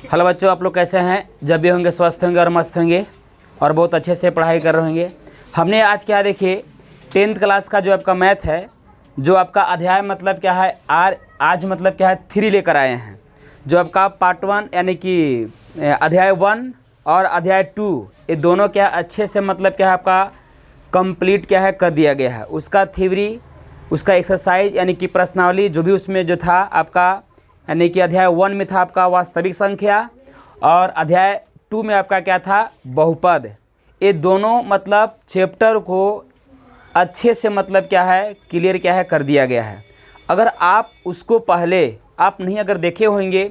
Hello बच्चों, आप लोग कैसे हैं? जब भी होंगे स्वस्थ होंगे और मस्त होंगे और बहुत अच्छे से पढ़ाई कर रहे होंगे। हमने आज क्या देखिए 10th क्लास का जो आपका मैथ है, जो आपका अध्याय मतलब क्या है आज मतलब क्या है 3 लेकर आए हैं। जो आपका पार्ट 1 यानी कि अध्याय 1 और अध्याय 2 ये दोनों क्या अच्छे से मतलब क्या है आपका कंप्लीट क्या है कर दिया गया है। उसका थ्योरी, उसका एक्सरसाइज यानी कि प्रश्नावली जो भी उसमें जो था आपका, यानी कि अध्याय 1 में था आपका वास्तविक संख्या और अध्याय 2 में आपका क्या था बहुपद। ये दोनों मतलब चैप्टर को अच्छे से मतलब क्या है क्लियर क्या है कर दिया गया है। अगर आप उसको पहले आप नहीं अगर देखे होंगे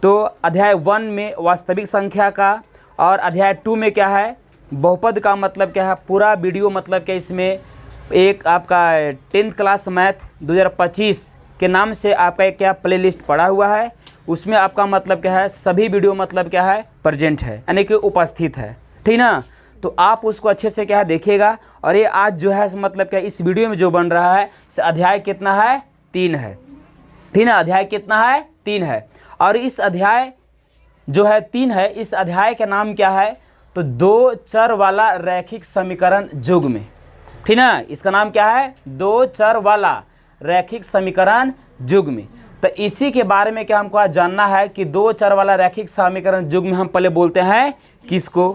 तो अध्याय 1 में वास्तविक संख्या का और अध्याय 2 में क्या है बहुपद का मतलब क्या है पूरा वीडियो मतलब क्या इसमें एक आपका 10th क्लास मैथ 2025 के नाम से आपका एक क्या प्लेलिस्ट पड़ा हुआ है। उसमें आपका मतलब क्या है सभी वीडियो मतलब क्या है प्रेजेंट है यानी कि उपस्थित है, ठीक ना। तो आप उसको अच्छे से क्या है देखिएगा। और ये आज जो है मतलब क्या इस वीडियो में जो बन रहा है अध्याय कितना है 3 है, ठीक ना। अध्याय कितना है 3 है और इस अध्याय जो है 3 है, इस अध्याय का नाम क्या है तो 2 चर वाला रैखिक समीकरण युग्म, ठीक ना। इसका नाम क्या है 2 चर वाला रैखिक समीकरण युग्म। तो इसी के बारे में क्या हमको आज जानना है कि 2 चर वाला रैखिक समीकरण युग्म हम पहले बोलते हैं किसको,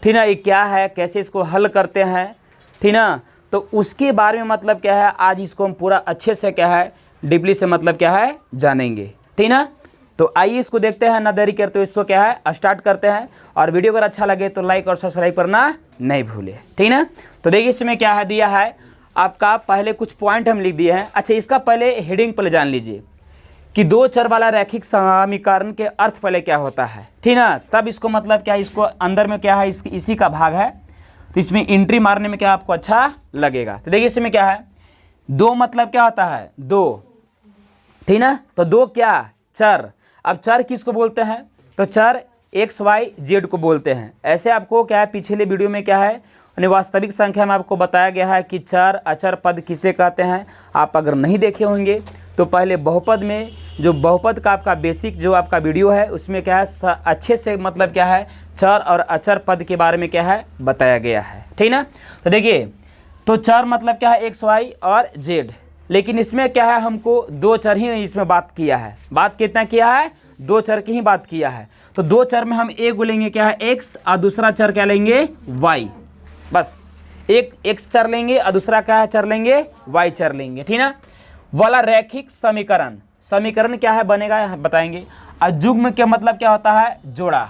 ठीक ना। ये क्या है, कैसे इसको हल करते हैं, ठीक ना। तो उसके बारे में मतलब क्या है आज इसको हम पूरा अच्छे से क्या है डीपली से मतलब क्या है जानेंगे, ठीक ना। तो आइए इसको देखते हैं, ना देरी करते हुए इसको क्या है स्टार्ट करते हैं। और वीडियो अगर अच्छा लगे तो लाइक और सब्सक्राइब करना नहीं भूले, ठीक ना। तो देखिए इसमें क्या है दिया है आपका, पहले कुछ पॉइंट हम लिख दिए हैं। अच्छा, इसका पहले हेडिंग पहले जान लीजिए कि 2 चर वाला रैखिक समीकरण के अर्थ पहले क्या होता है, ठीक ना। तब इसको मतलब क्या है इसको अंदर में क्या है इसी का भाग है, तो इसमें एंट्री मारने में क्या आपको अच्छा लगेगा। तो देखिए इसमें क्या है 2 मतलब क्या होता है 2, ठीक ना। तो 2 क्या चर। अब चर किसको बोलते हैं तो चर एक्स वाई जेड को बोलते हैं। ऐसे आपको क्या है पिछले वीडियो में क्या है वास्तविक संख्या में आपको बताया गया है कि चर अचर पद किसे कहते हैं। आप अगर नहीं देखे होंगे तो पहले बहुपद में जो बहुपद का आपका बेसिक जो आपका वीडियो है उसमें क्या है अच्छे से मतलब क्या है चर और अचर पद के बारे में क्या है बताया गया है, ठीक ना। तो देखिए तो चर मतलब क्या है एक्स वाई और जेड, लेकिन इसमें क्या है हमको 2 चर ही इसमें बात किया है। बात कितना किया है 2 चर की ही बात किया है। तो 2 चर में हम एक लेंगे क्या है x और दूसरा चर क्या लेंगे y। बस एक x चर लेंगे और दूसरा क्या है चर लेंगे y चर लेंगे, ठीक ना। वाला रैखिक समीकरण, समीकरण क्या है बनेगा बताएंगे। और युग्म के मतलब क्या होता है जोड़ा,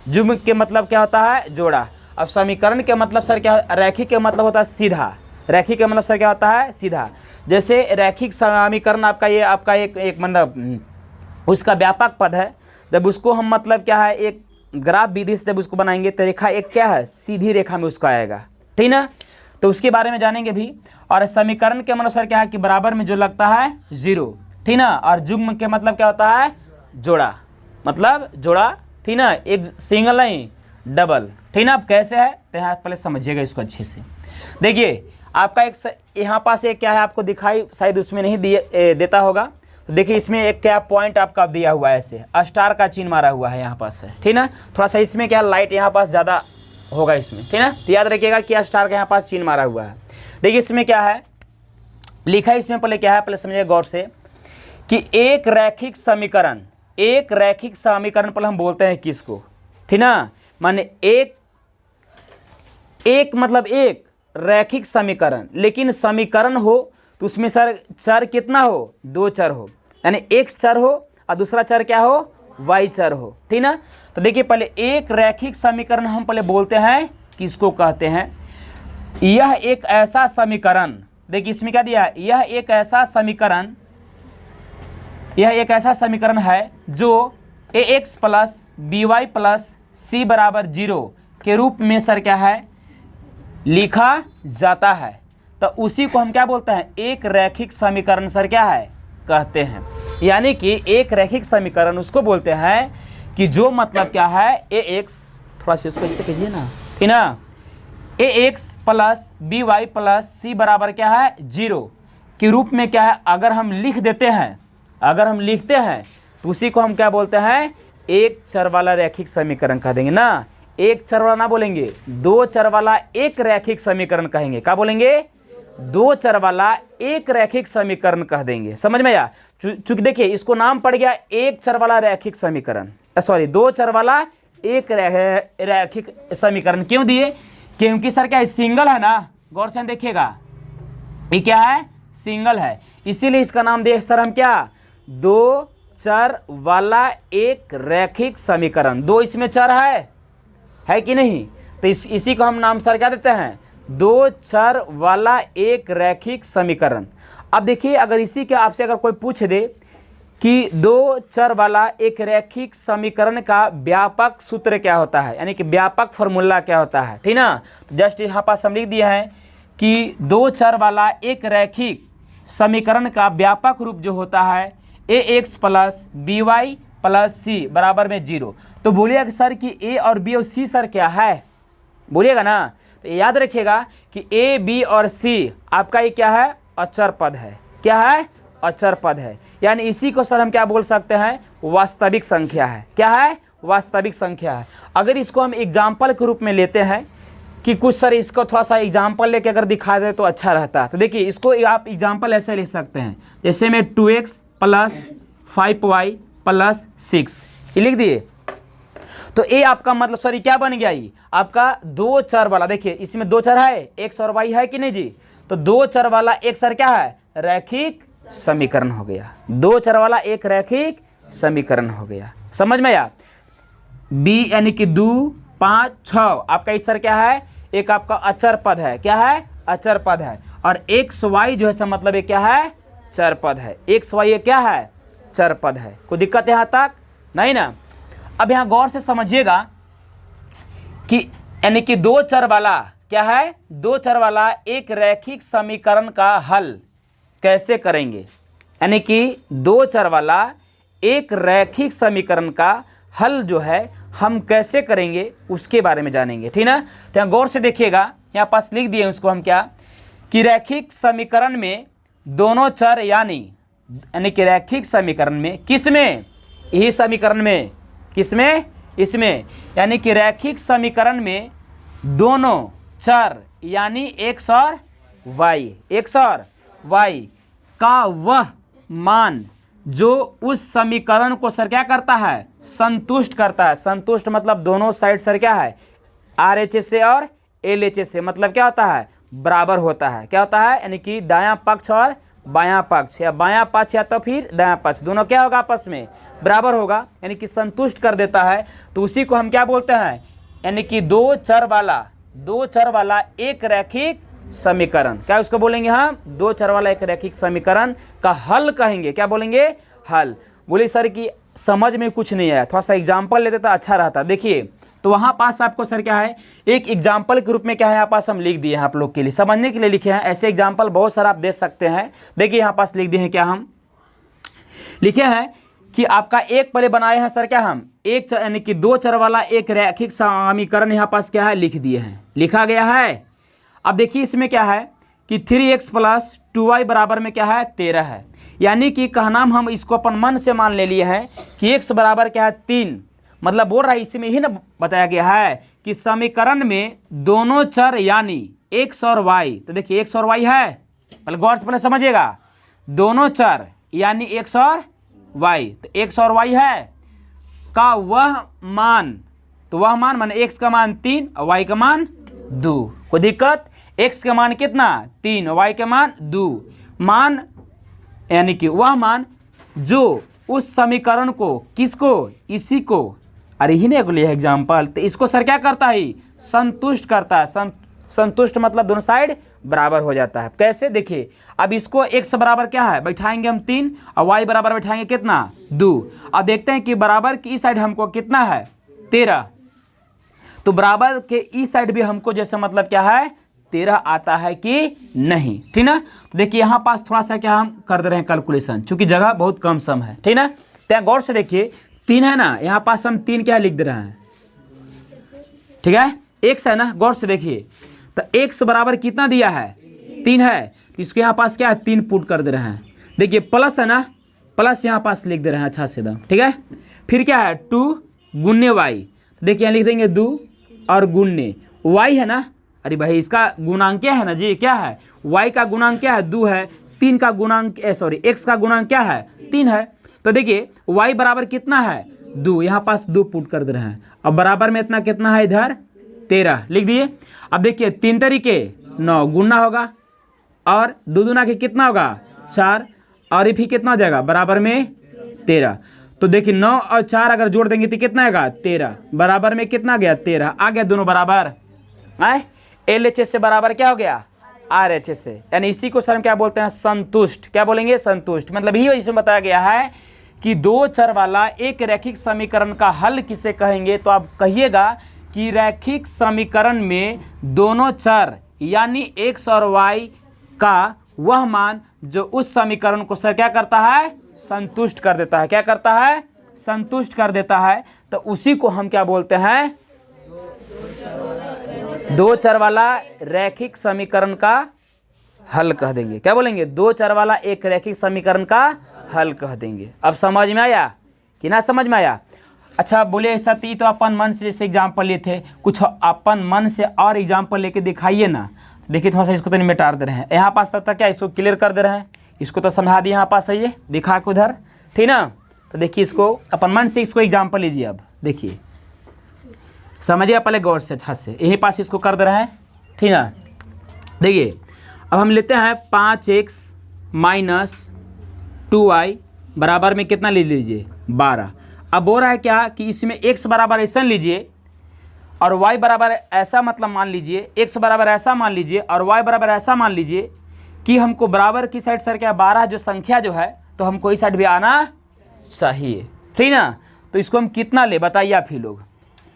युग्म के मतलब क्या होता है जोड़ा। अब समीकरण के मतलब सर क्या, रैखिक के मतलब होता है सीधा, रैखिक का मतलब सर क्या होता है सीधा। जैसे रैखिक समीकरण आपका ये आपका एक मतलब उसका व्यापक पद है। जब उसको हम मतलब क्या है एक ग्राफ विधि से जब उसको बनाएंगे तो रेखा एक क्या है सीधी रेखा में उसका आएगा, ठीक ना। तो उसके बारे में जानेंगे भी। और समीकरण के अनुसार क्या है कि बराबर में जो लगता है 0, ठीक ना। और युग्म के मतलब क्या होता है जोड़ा, मतलब जोड़ा, ठीक ना। एक सिंगल नहीं डबल, ठीक ना। अब कैसे है तो यहाँ पहले समझिएगा इसको अच्छे से। देखिए आपका एक यहाँ पास एक क्या है आपको दिखाई शायद उसमें नहीं देता होगा। तो देखिए इसमें एक क्या पॉइंट आपका दिया हुआ है, ऐसे स्टार का चिन्ह मारा हुआ है यहाँ पास है, ठीक ना। थोड़ा सा इसमें क्या लाइट यहाँ पास ज़्यादा होगा इसमें, ठीक ना। तो याद रखिएगा कि स्टार का यहाँ पास चिन्ह मारा हुआ है। देखिए इसमें क्या है लिखा है, इसमें पहले क्या है पहले समझिए गौर से कि एक रैखिक समीकरण, एक रैखिक समीकरण पहले हम बोलते हैं किसको, ठीक ना। माने एक मतलब एक रैखिक समीकरण, लेकिन समीकरण हो तो उसमें सर चर कितना हो 2 चर हो, यानी x चर हो और दूसरा चर क्या हो y चर हो, ठीक ना। तो देखिए पहले एक रैखिक समीकरण हम पहले बोलते हैं किसको कहते हैं। यह एक ऐसा समीकरण, देखिए इसमें क्या दिया है यह एक ऐसा समीकरण है जो ax plus by plus c बराबर 0 के रूप में सर क्या है लिखा जाता है। तो उसी को हम क्या बोलते हैं एक रैखिक समीकरण सर क्या है कहते हैं। यानी कि एक रैखिक समीकरण उसको बोलते हैं कि जो मतलब क्या है ax, थोड़ा सा इसको इससे कीजिए ना, ठीक ना। ax plus by plus c बराबर क्या है 0 के रूप में क्या है अगर हम लिख देते हैं, अगर हम लिखते हैं तो उसी को हम क्या बोलते हैं, एक चर वाला रैखिक समीकरण कह देंगे ना। एक चर वाला ना बोलेंगे, दो चर वाला एक रैखिक समीकरण कहेंगे। क्या बोलेंगे, दो चर वाला एक रैखिक समीकरण कह देंगे। समझ में आया। चूंकि देखिए इसको नाम पड़ गया एक चर वाला रैखिक समीकरण, सॉरी दो चर वाला एक रैखिक समीकरण। क्यों दिए, क्योंकि सर क्या सिंगल है ना, गौर से देखिएगा ये क्या है, सिंगल है, इसीलिए इसका नाम दिए सर हम क्या, दो चर वाला एक रैखिक समीकरण। दो इसमें चर है कि नहीं, तो इसी को हम नाम सर क्या देते हैं, दो चर वाला एक रैखिक समीकरण। अब देखिए अगर इसी के आपसे अगर कोई पूछ दे कि दो चर वाला एक रैखिक समीकरण का व्यापक सूत्र क्या होता है, यानी कि व्यापक फॉर्मूला क्या होता है, ठीक ना। तो जस्ट यहाँ पास हम लिख दिया है कि दो चर वाला एक रैखिक समीकरण का व्यापक रूप जो होता है ax plus B Y plus C बराबर में 0। तो बोलिएगा कि सर कि a और b और c सर क्या है, बोलिएगा ना। तो याद रखिएगा कि a b और c आपका ये क्या है, अचर पद है। क्या है, अचर पद है। यानी इसी को सर हम क्या बोल सकते हैं, वास्तविक संख्या है। क्या है, वास्तविक संख्या है। अगर इसको हम एग्जाम्पल के रूप में लेते हैं कि कुछ सर इसको थोड़ा सा एग्जाम्पल लेके अगर दिखा दे तो अच्छा रहता है। तो देखिए इसको आप एग्जाम्पल ऐसे लिख सकते हैं, जैसे में 2x प्लस 5y प्लस 6 ये लिख दिए। तो ये आपका मतलब सॉरी क्या बन गया, ये आपका दो चर वाला, देखिए इसमें दो चर है, x और y है कि नहीं जी। तो दो चर वाला एक सर क्या है, रैखिक समीकरण हो गया। दो चर वाला एक रैखिक समीकरण हो गया। समझ में आया। b यानी कि 2 5 6 आपका इस सर क्या है, एक आपका अचर पद है। क्या है, अचर पद है। और एक्स वाई जो है सब मतलब ये क्या है, चर पद है। एक्स वाई ये क्या है, चर पद है। कोई दिक्कत है यहाँ तक नहीं ना। अब यहाँ गौर से समझिएगा कि यानी कि दो चर वाला क्या है, दो चर वाला एक रैखिक समीकरण का हल कैसे करेंगे, यानी कि दो चर वाला एक रैखिक समीकरण का हल जो है हम कैसे करेंगे उसके बारे में जानेंगे, ठीक ना। तो यहाँ गौर से देखिएगा, यहाँ पास लिख दिए उसको हम क्या, कि रैखिक समीकरण में दोनों चर यानी कि रैखिक समीकरण में किसमें, यही समीकरण में, किसमें, इसमें, यानी कि रैखिक समीकरण में दोनों चर यानी एक्स और वाई, एक्स और वाई का वह मान जो उस समीकरण को सर क्या करता है, संतुष्ट करता है। संतुष्ट मतलब दोनों साइड सर क्या है, RHS से और LHS से, मतलब क्या होता है, बराबर होता है। क्या होता है, यानी कि दायां पक्ष और बायां पक्ष, या बायां पक्ष या तो फिर दायां पक्ष, दोनों क्या होगा, आपस में बराबर होगा, यानी कि संतुष्ट कर देता है। तो उसी को हम क्या बोलते हैं, यानी कि दो चर वाला एक रैखिक समीकरण। क्या उसको बोलेंगे हम, दो चर वाला एक रैखिक समीकरण का हल कहेंगे। क्या बोलेंगे, हल। बोले सर कि समझ में कुछ नहीं आया, थोड़ा सा एग्जाम्पल लेते तो अच्छा रहता। देखिए तो वहाँ पास आपको सर क्या है, एक एग्जाम्पल के रूप में क्या है यहाँ पास हम लिख दिए हैं, आप लोग के लिए समझने के लिए लिखे हैं। ऐसे एग्जाम्पल बहुत सारा आप दे सकते हैं। देखिए यहाँ पास लिख दिए हैं, क्या हम लिखे हैं कि आपका एक पहले बनाए हैं सर क्या, हम एक यानी कि दो चर वाला एक रैखिक समीकरण यहाँ पास क्या है लिख दिए हैं, लिखा गया है। अब देखिए इसमें क्या है कि 3x प्लस 2y बराबर में क्या है, 13 है। यानी कि कहना हम इसको अपन मन से मान ले लिए हैं कि x बराबर क्या है, 3। मतलब बोल रहा है इसमें ही ना बताया गया है कि समीकरण में दोनों चर यानी x और y, तो देखिए x और y है, पहले गौर से पहले समझिएगा, दोनों चर यानी x और y, तो x और y है का वह मान, तो वह मान माने x का मान 3 और y का मान 2। कोई दिक्कत, x का मान कितना, 3 और y का मान 2। मान यानी कि वह मान जो उस समीकरण को, किसको, इसी को, अरे ही ने लिया एग्जाम्पल, तो इसको सर क्या करता है, संतुष्ट करता है। संतुष्ट मतलब दोनों साइड बराबर हो जाता है। कैसे, देखिए अब इसको x बराबर क्या है, बैठाएंगे हम 3 और y बराबर बैठाएंगे कितना, 2। अब देखते हैं कि बराबर की इस साइड हमको कितना है, 13, तो बराबर के इस साइड भी हमको जैसे मतलब क्या है, 13 आता है कि नहीं, ठीक ना। तो देखिए यहाँ पास थोड़ा सा क्या हम कर दे रहे हैं कैलकुलेशन, चूंकि जगह बहुत कम सम है, ठीक ना। तो गौर से देखिए 3 है ना, यहाँ पास हम 3 क्या लिख दे रहे हैं, ठीक है, x है ना। गौर से देखिए तो x बराबर कितना दिया है, 3 है, तो इसको यहाँ पास क्या है, 3 पुट कर दे रहे हैं। देखिए प्लस है ना, प्लस यहाँ पास लिख दे रहे हैं अच्छा से एकदम, ठीक है। फिर क्या है 2 गुन्ने वाई, देखिए यहाँ लिख देंगे 2 और गुन्ने वाई है ना, अरे भाई इसका गुणांक क्या है ना जी, क्या है वाई का गुणांक क्या है 2 है, 3 का गुणांक सॉरी एक्स का गुणांक क्या है 3 है। तो देखिए वाई बराबर कितना है 2, यहाँ पास 2 पुट कर दे रहे हैं। अब बराबर में इतना कितना है इधर 13 लिख दिए। अब देखिए 3 तरीके 9 गुना होगा और 2 दूना के कितना होगा 4 और ये फिर कितना हो जाएगा बराबर में 13। तो देखिए 9 और 4 अगर जोड़ देंगे तो कितना आएगा 13, बराबर में कितना गया 13, आ गया दोनों बराबर। आए LHS से बराबर क्या हो गया RHS से, यानी इसी को सर हम क्या बोलते हैं संतुष्ट, क्या बोलेंगे संतुष्ट। मतलब ही इसमें बताया गया है कि 2 चर वाला एक रैखिक समीकरण का हल किसे कहेंगे, तो आप कहिएगा कि रैखिक समीकरण में दोनों चर यानी x और y का वह मान जो उस समीकरण को सर क्या करता है संतुष्ट कर देता है, क्या करता है संतुष्ट कर देता है। तो उसी को हम क्या बोलते हैं 2 चर वाला रैखिक समीकरण का हल कह देंगे, क्या बोलेंगे 2 चर वाला एक रैखिक समीकरण का हल कह देंगे। अब समझ में आया कि ना समझ में आया। अच्छा बोले ऐसा तो अपन मन से जैसे एग्जाम्पल लिए थे, कुछ अपन मन से और एग्जाम्पल लेके दिखाइए ना। देखिए थोड़ा सा इसको तो नहीं मिटा दे रहे हैं, यहाँ पास तक क्या इसको क्लियर कर दे रहे हैं, इसको तो समझा दिए यहाँ पास है ये दिखा के उधर, ठीक ना। तो देखिए इसको अपन मन से इसको एग्जाम्पल लीजिए। अब देखिए समझिए पहले गौर से अच्छा से, यहीं पास इसको कर दे रहे हैं, ठीक ना। देखिए अब हम लेते हैं 5x माइनस 2y बराबर में कितना ले लीजिए 12। अब बोल रहा है क्या कि इसमें x बराबर ऐसा लीजिए और y बराबर ऐसा, मतलब मान लीजिए x बराबर ऐसा मान लीजिए और y बराबर ऐसा मान लीजिए कि हमको बराबर की साइड सर क्या 12 जो संख्या जो है तो हमको इस साइड भी आना चाहिए, ठीक ना। तो इसको हम कितना ले बताइए आप ही लोग,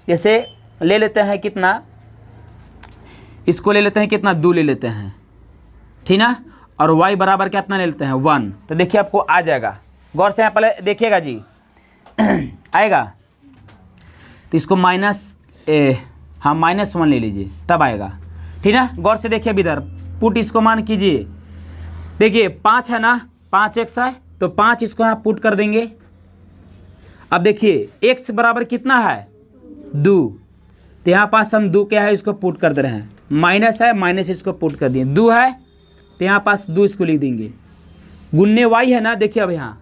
जैसे ले लेते हैं कितना, इसको ले लेते हैं कितना 2 ले लेते हैं, ठीक ना, और y बराबर कितना ले लेते हैं 1। तो देखिए आपको आ जाएगा, गौर से यहाँ पहले देखिएगा जी आएगा। तो इसको -1 ले लीजिए तब आएगा, ठीक ना। गौर से देखिए अब इधर पुट इसको मान कीजिए, देखिए 5 है ना, 5x है तो 5 इसको यहाँ पुट कर देंगे। अब देखिए x बराबर कितना है 2, तो यहाँ पास हम 2 क्या है इसको पुट कर दे रहे हैं, माइनस है माइनस इसको पुट कर दिए, 2 है तो यहाँ पास 2 इसको लिख देंगे, गुन्ने y है ना, देखिए अब यहाँ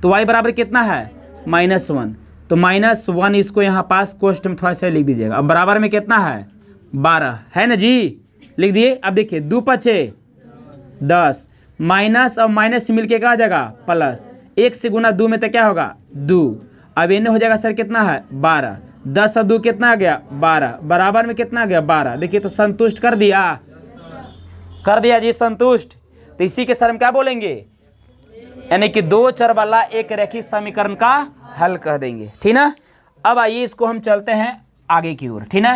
तो y बराबर कितना है -1, तो -1 इसको यहाँ पास कोष्ट में थोड़ा सा लिख दीजिएगा। अब बराबर में कितना है 12 है ना जी, लिख दिए। अब देखिए 2 5 10, माइनस और माइनस मिल के क्या आ जाएगा प्लस, 1 से गुना 2 में तो क्या होगा 2। अब इन्हें हो जाएगा सर कितना है 12, 10 और 2 कितना आ गया 12, बराबर में कितना आ गया 12। देखिए तो संतुष्ट कर दिया जी संतुष्ट। तो इसी के सर हम क्या बोलेंगे, यानी कि 2 चर वाला एक रैखिक समीकरण का हल कह देंगे, ठीक ना। अब आइए इसको हम चलते हैं आगे की ओर, ठीक ना।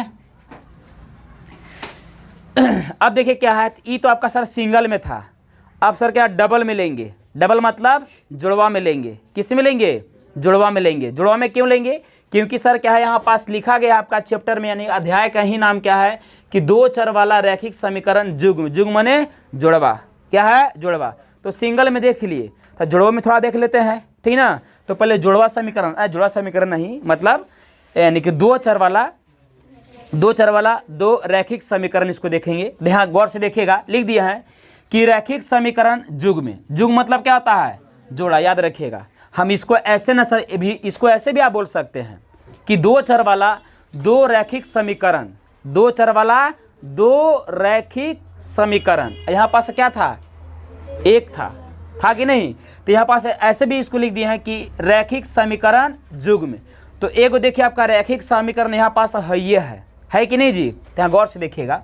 अब देखिए क्या है, ई तो आपका सर सिंगल में था, अब सर क्या डबल में लेंगे, डबल मतलब जुड़वा में लेंगे। किस में लेंगे जुड़वा में लेंगे। जुड़वा में क्यों लेंगे, क्योंकि सर क्या है यहाँ पास लिखा गया आपका चैप्टर में, यानी अध्याय का ही नाम क्या है कि 2 चर वाला रैखिक समीकरण जुग्म, जुग्म माने जुड़वा, क्या है जुड़वा। तो सिंगल में देख लिए, तो जुड़वा में थोड़ा देख लेते हैं, ठीक ना। तो पहले जुड़वा समीकरण, जुड़वा समीकरण नहीं मतलब यानी कि 2 चर वाला 2 रैखिक समीकरण इसको देखेंगे। ध्यान गौर से देखिएगा, लिख दिया है कि रैखिक समीकरण जुग्म, जुग्म मतलब क्या होता है जोड़ा, याद रखिएगा। हम इसको ऐसे न सर भी, इसको ऐसे भी आप बोल सकते हैं कि 2 चर वाला 2 रैखिक समीकरण, 2 चर वाला 2 रैखिक समीकरण। यहाँ पास क्या था 1 था कि नहीं, तो यहाँ पास ऐसे भी इसको लिख दिए हैं कि रैखिक समीकरण जुग्म। तो एगो देखिए आपका रैखिक समीकरण यहाँ पास है, ये है कि नहीं जी। तो यहाँ गौर से देखिएगा,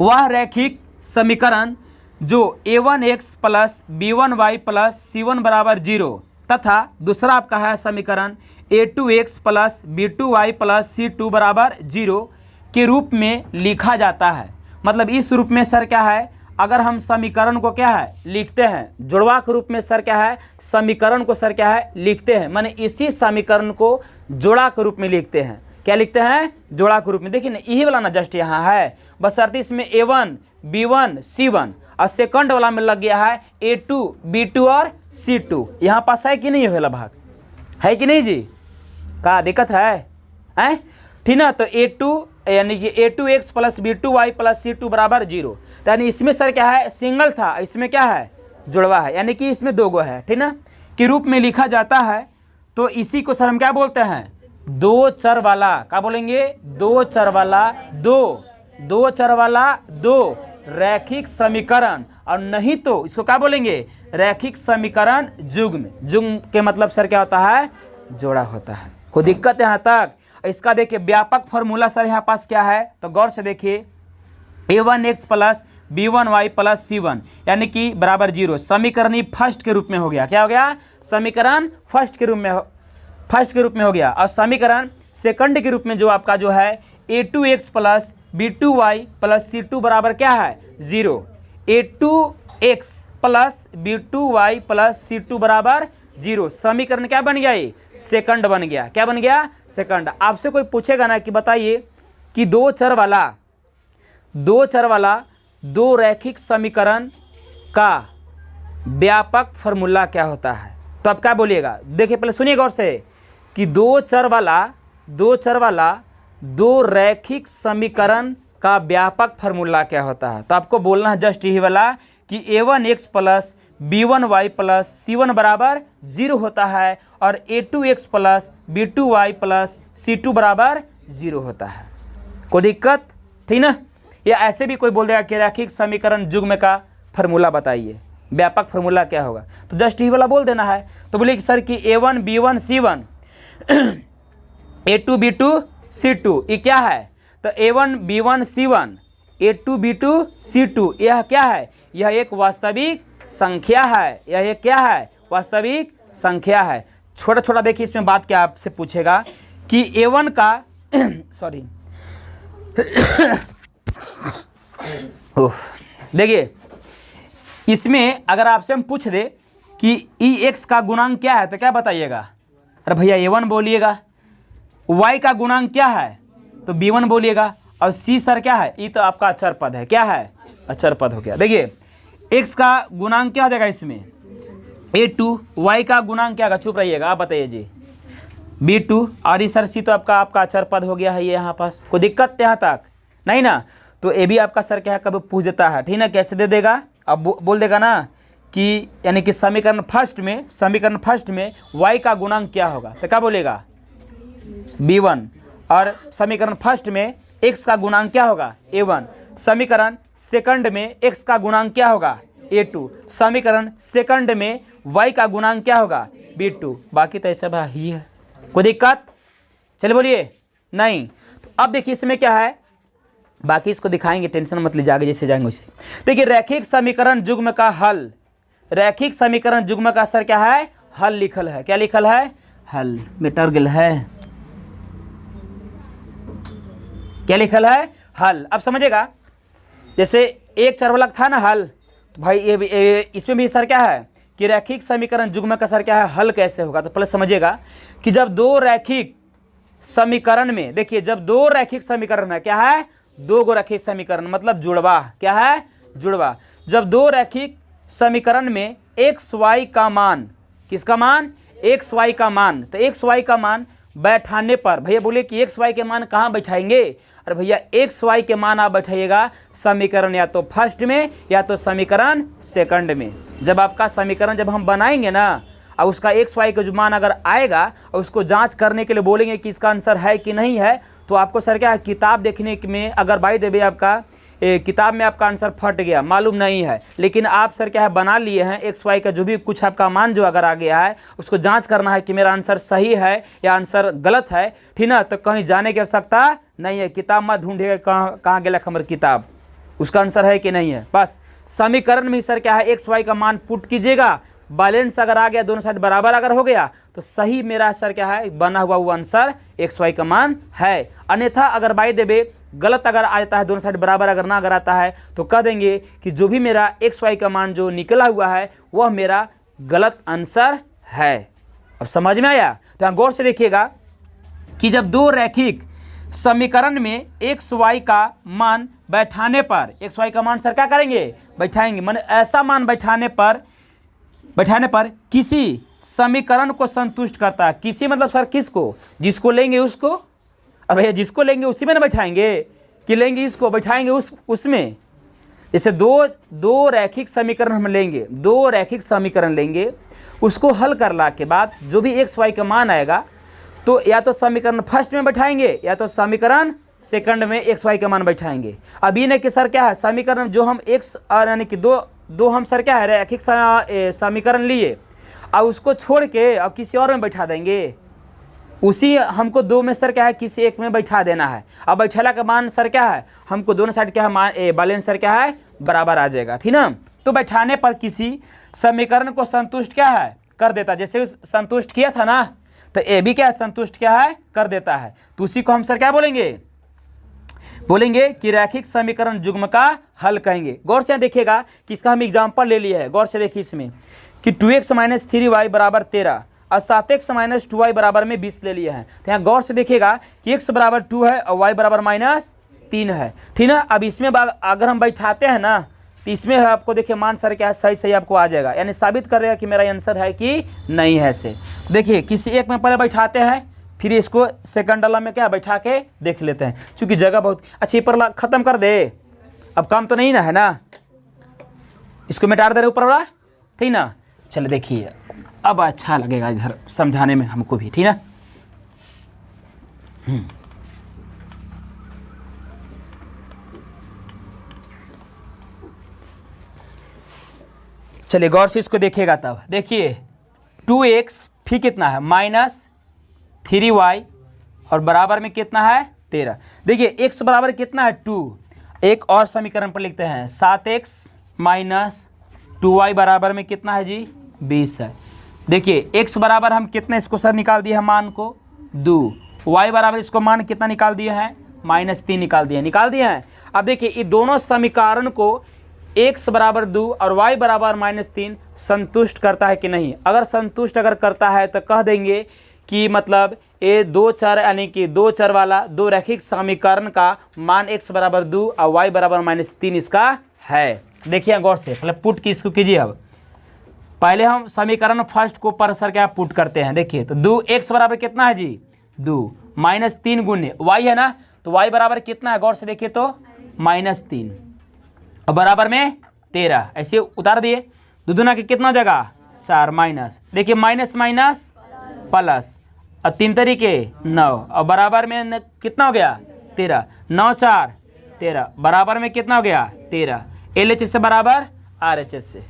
वह रैखिक समीकरण जो a1x plus b1y plus c1 बराबर 0 तथा दूसरा आपका है समीकरण a2x plus b2y plus c2 बराबर 0 के रूप में लिखा जाता है। मतलब इस रूप में सर क्या है, अगर हम समीकरण को क्या है लिखते हैं, जुड़वा के रूप में सर क्या है समीकरण को सर क्या है लिखते हैं, माने इसी समीकरण को जोड़ा के रूप में लिखते हैं। क्या लिखते हैं जोड़ा के रूप में। देखिए ना यही वाला ना जस्ट यहाँ है, बशर्ते इसमें a1 b1 c1 और सेकंड वाला में लग गया है a2 b2 और C2। यहाँ पास है कि नहीं है वाला भाग, है कि नहीं जी? का दिक्कत है ठीक ना। तो A2 यानी कि A2x plus B2y plus C2 बराबर 0। तो यानी इसमें सर क्या है, सिंगल था, इसमें क्या है, जुड़वा है, यानी कि इसमें 2 गो है, ठीक ना, के रूप में लिखा जाता है। तो इसी को सर हम क्या बोलते हैं, 2 चर वाला, क्या बोलेंगे, 2 चर वाला 2 चर वाला 2 रैखिक समीकरण, और नहीं तो इसको क्या बोलेंगे, रैखिक समीकरण जुग्म। जुग्म के मतलब सर क्या होता है, जोड़ा होता है। कोई दिक्कत यहाँ तक? इसका देखिए व्यापक फॉर्मूला सर यहाँ पास क्या है, तो गौर से देखिए, a1x plus b1y plus c1 यानी कि बराबर 0 समीकरण फर्स्ट के रूप में हो गया। क्या हो गया, समीकरण फर्स्ट के रूप में हो गया। और समीकरण सेकंड के रूप में जो आपका जो है a2x plus b2y plus c2 बराबर क्या है, 0। a2x plus b2y plus c2 बराबर 0 समीकरण क्या बन गया, ये सेकंड बन गया। क्या बन गया, सेकंड। आपसे कोई पूछेगा ना कि बताइए कि 2 चर वाला 2 रैखिक समीकरण का व्यापक फॉर्मूला क्या होता है, तो आप क्या बोलिएगा, देखिए पहले सुनिए गौर से कि 2 चर वाला 2 रैखिक समीकरण का व्यापक फॉर्मूला क्या होता है। तो आपको बोलना है जस्ट यही वाला कि a1x plus b1y plus c1 बराबर 0 होता है, और a2x plus b2y plus c2 बराबर 0 होता है। कोई दिक्कत, ठीक ना। या ऐसे भी कोई बोल देगा कि रैखिक समीकरण जुग्म का फॉर्मूला बताइए, व्यापक फॉर्मूला क्या होगा, तो जस्ट यही वाला बोल देना है। तो बोलिए कि सर कि a1 b1 c1 a2 b2 c2 ये क्या है, तो a1 b1 c1 a2 b2 c2 यह क्या है, यह एक वास्तविक संख्या है। यह एक क्या है, वास्तविक संख्या है। छोटा छोटा देखिए इसमें बात क्या आपसे पूछेगा कि a1 का सॉरी देखिए इसमें अगर आपसे हम पूछ दे कि EX का गुणांक क्या है, तो क्या बताइएगा, अरे भैया A1 बोलिएगा। Y का गुणांक क्या है, तो B1 बोलिएगा। और C सर क्या है, ये तो आपका अचर पद है। क्या है, अचर पद हो गया। देखिए X का गुणांक क्या हो जाएगा इसमें, A2। Y का गुणांक क्या होगा, चुप रहिएगा, आप बताइए जी, B2। और सर C तो आपका अचर पद हो गया है ये यहाँ पास। कोई दिक्कत यहाँ तक नहीं ना। तो ये भी आपका सर क्या है, कभी पूछ देता है, ठीक ना, कैसे दे देगा, अब बोल देगा ना कि यानी कि समीकरण फर्स्ट में y का गुणांक क्या होगा, तो क्या बोलेगा, b1। और समीकरण फर्स्ट में x का गुणांक क्या होगा, a1। समीकरण सेकंड में x का गुणांक क्या होगा, a2। समीकरण सेकंड में y का गुणांक क्या होगा, b2। बाकी तो ऐसा भाई ही है। कोई दिक्कत, चलिए बोलिए नहीं। तो अब देखिए इसमें क्या है, बाकी इसको दिखाएंगे, टेंशन मत लीजिए, आगे जैसे जाएंगे वैसे। देखिए रैखिक समीकरण जुग्म का हल, रैखिक समीकरण जुग्म का असर क्या है, हल लिखल है। क्या लिखल है, हल मिटर गल है। क्या लिखल है, हल। अब समझेगा, जैसे एक चरवलक था ना हल, तो भाई ये इसमें भी असर क्या है कि रैखिक समीकरण जुग्म का असर क्या है, हल कैसे होगा। तो पहले समझिएगा कि जब 2 रैखिक समीकरण में, देखिए जब 2 रैखिक समीकरण है, क्या है, 2 गो रैखिक समीकरण मतलब जुड़वा। क्या है, जुड़वा। जब 2 रैखिक समीकरण में एक्स वाई का मान, किसका मान, एक्स वाई का मान, तो एक्स वाई का मान बैठाने पर, भैया बोले कि एक्स वाई के मान कहाँ बैठाएंगे, अरे भैया एक्स वाई के मान आप बैठाइएगा समीकरण या तो फर्स्ट में या तो समीकरण सेकंड में। जब आपका समीकरण जब हम बनाएंगे ना, और उसका एक्स वाई का जो मान अगर आएगा और उसको जांच करने के लिए बोलेंगे कि इसका आंसर है कि नहीं है, तो आपको सर क्या है, किताब देखने में अगर बाई देवे आपका किताब में आपका आंसर फट गया, मालूम नहीं है, लेकिन आप सर क्या है बना लिए हैं एक्स वाई का जो भी कुछ आपका मान जो अगर आ गया है, उसको जांच करना है कि मेरा आंसर सही है या आंसर गलत है, ठीक ना। तो कहीं जाने की आवश्यकता नहीं है, किताब मत ढूंढिएगा कहाँ गया हमारी किताब, उसका आंसर है कि नहीं है। बस समीकरण में सर क्या है, एक्स वाई का मान पुट कीजिएगा, बैलेंस अगर आ गया, दोनों साइड बराबर अगर हो गया, तो सही मेरा आंसर क्या है, बना हुआ वो आंसर एक्स वाई का मान है। अन्यथा अगर बाई देवे गलत अगर आ जाता है, दोनों साइड बराबर अगर ना अगर आता है, तो कह देंगे कि जो भी मेरा एक्स वाई का मान जो निकला हुआ है वह मेरा गलत आंसर है। अब समझ में आया। तो यहाँ गौर से देखिएगा कि जब 2 रैखिक समीकरण में एक्स वाई का मान बैठाने पर, एक्स वाई का मान सर क्या करेंगे, बैठाएंगे, माने ऐसा मान बैठाने पर बैठाने पर किसी समीकरण को संतुष्ट करता है। किसी मतलब सर किसको, जिसको लेंगे उसको। अब भैया जिसको लेंगे उसी में ना बैठाएंगे, कि लेंगे इसको बैठाएंगे उसमें। जैसे दो रैखिक समीकरण हम लेंगे, 2 रैखिक समीकरण लेंगे, उसको हल करला के बाद जो भी एक्स वाई का मान आएगा तो या तो समीकरण फर्स्ट में बैठाएंगे या तो समीकरण सेकंड में एक्स वाई का मान बैठाएंगे। अब ये नहीं कि सर क्या है समीकरण जो हम एक्स और यानी कि दो हम सर क्या है रैखिक समीकरण लिए और उसको छोड़ के और किसी और में बैठा देंगे। उसी हमको 2 में सर क्या है किसी एक में बैठा देना है। अब बैठेला का मान सर क्या है हमको दोनों साइड क्या है मान बैलेंस सर क्या है बराबर आ जाएगा, ठीक ना। तो बैठाने पर किसी समीकरण को संतुष्ट क्या है कर देता है। जैसे संतुष्ट किया था ना, तो ए भी क्या है संतुष्ट क्या है कर देता है। तो उसी को हम सर क्या बोलेंगे कि रैखिक समीकरण युग्म का हल कहेंगे। गौर से देखिएगा कि इसका हम एग्जाम्पल ले लिया है। गौर से देखिए इसमें कि 2x - 3y बराबर 13 और 7x - 2y बराबर में 20 ले लिया है। तो यहाँ गौर से देखिएगा कि x बराबर 2 है और y बराबर -3 है, ठीक ना। अब इसमें अगर हम बैठाते हैं ना तो इसमें आपको देखिए मान सर क्या है सही आपको आ जाएगा, यानी साबित कर देगा कि मेरा आंसर है कि नहीं है से। देखिए किसी एक में पहले बैठाते हैं फिर इसको सेकंड वाला में क्या बैठा के देख लेते हैं, क्योंकि जगह बहुत अच्छी। पर ख़त्म कर दे, अब काम तो नहीं ना है ना, इसको मिटा दे रहे ऊपर वाला, ठीक ना। चलो देखिए अब अच्छा लगेगा इधर समझाने में हमको भी, ठीक ना। चलिए गौर से इसको देखिएगा। तब देखिए 2x फिर कितना है -3y और बराबर में कितना है 13। देखिए x बराबर कितना है 2। एक और समीकरण पर लिखते हैं 7x - 2y बराबर में कितना है जी 20 है। देखिए x बराबर हम कितने इसको सर निकाल दिए हैं मान को 2, y बराबर इसको मान कितना निकाल दिए हैं -3 निकाल दिए हैं। अब देखिए ये दोनों समीकरण को x बराबर 2 और y बराबर -3 संतुष्ट करता है कि नहीं। अगर संतुष्ट करता है तो कह देंगे कि मतलब ये 2 चर यानी कि 2 चर वाला 2 रैखिक समीकरण का मान x बराबर 2 और y बराबर -3 इसका है। देखिए गौर से पहले पुट की इसको कीजिए। अब पहले हम समीकरण फर्स्ट को पर सर क्या पुट करते हैं। देखिए तो 2x बराबर कितना है जी 2 -3 गुने y है ना, तो y बराबर कितना है गौर से देखिए तो -3 और बराबर में 13 ऐसे उतार दिए। 2 दूना के कितना जगह 4 माइनस, देखिए माइनस प्लस और 3 तरीके 9 और बराबर में कितना हो गया 13, 9 4 13 बराबर में कितना हो गया 13। LHS से बराबर RHS से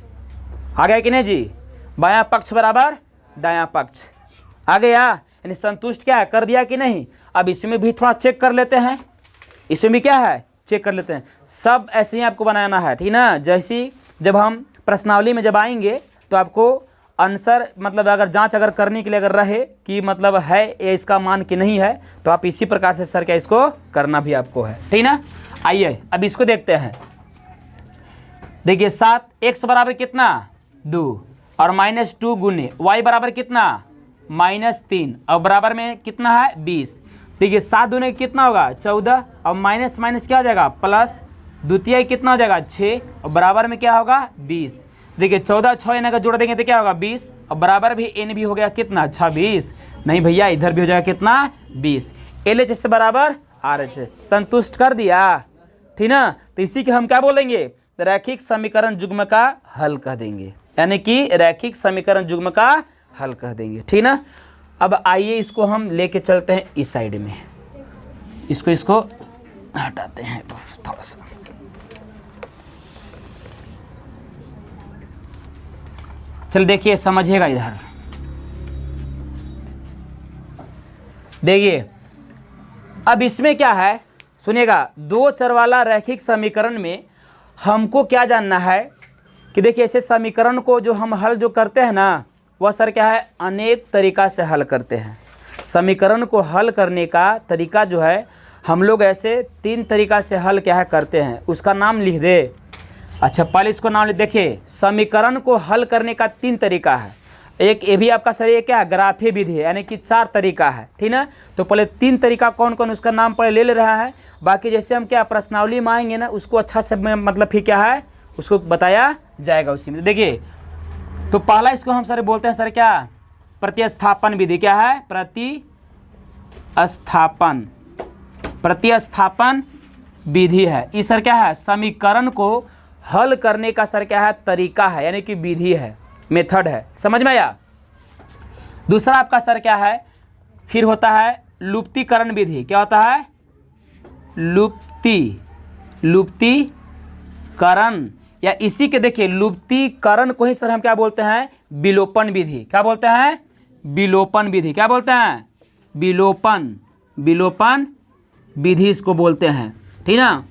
आ गया कि नहीं जी। बायां पक्ष बराबर दायां पक्ष आ गया, यानी संतुष्ट क्या है कर दिया कि नहीं। अब इसमें भी थोड़ा चेक कर लेते हैं, इसमें भी क्या है चेक कर लेते हैं। सब ऐसे ही आपको बनाना है, ठीक ना। जैसे जब हम प्रश्नावली में जब आएंगे तो आपको आंसर मतलब अगर जांच अगर करने के लिए अगर रहे कि मतलब है ये इसका मान कि नहीं है, तो आप इसी प्रकार से सर क्या इसको करना भी आपको है, ठीक ना। आइए अब इसको देखते हैं। देखिए 7x बराबर कितना 2 और -2 गुने y बराबर कितना -3 और बराबर में कितना है 20। देखिए 7 दूने कितना होगा 14 और माइनस क्या हो जाएगा प्लस, द्वितीय कितना हो जाएगा 6 और बराबर में क्या होगा 20। देखिए 14 6 इन्हें अगर जोड़ देंगे तो क्या होगा 20 और बराबर भी n भी हो गया कितना 26। नहीं भैया इधर भी हो जाएगा कितना 20। LHS से बराबर RHS संतुष्ट कर दिया, ठीक ना। तो इसी के हम क्या बोलेंगे रैखिक समीकरण युग्म का हल कह देंगे, यानी कि रैखिक समीकरण युग्म का हल कह देंगे, ठीक ना। अब आइए इसको हम लेके चलते हैं इस साइड में, इसको हटाते हैं थोड़ा सा। चल देखिए समझिएगा इधर, देखिए अब इसमें क्या है सुनिएगा। 2 चर वाला रैखिक समीकरण में हमको क्या जानना है कि देखिए ऐसे समीकरण को जो हम हल जो करते हैं ना वह सर क्या है अनेक तरीका से हल करते हैं। समीकरण को हल करने का तरीका जो है हम लोग ऐसे 3 तरीका से हल क्या है करते हैं, उसका नाम लिख दे। अच्छा पहले इसको नाम लिख, देखिए समीकरण को हल करने का 3 तरीका है। एक ये भी आपका सर ये क्या है ग्राफीय विधि है, यानी कि 4 तरीका है, ठीक ना। तो पहले 3 तरीका कौन कौन उसका नाम पहले ले रहा है, बाकी जैसे हम क्या प्रश्नावली में आएंगे ना उसको अच्छा से मतलब फिर क्या है उसको बताया जाएगा उसी में। देखिए तो पहला इसको हम सर बोलते हैं सर क्या, प्रतिस्थापन विधि। क्या है? प्रतिस्थापन विधि है। इस सर क्या है, समीकरण को हल करने का सर क्या है, तरीका है, यानी कि विधि है, मेथड है। समझ में आया? दूसरा आपका सर क्या है, फिर होता है लुप्तीकरण विधि। क्या होता है? लुप्तीकरण, या इसी के देखिए लुप्तीकरण को ही सर हम क्या बोलते हैं, विलोपन विधि। क्या बोलते हैं? विलोपन विधि। क्या बोलते हैं? विलोपन विधि इसको बोलते हैं, ठीक ना।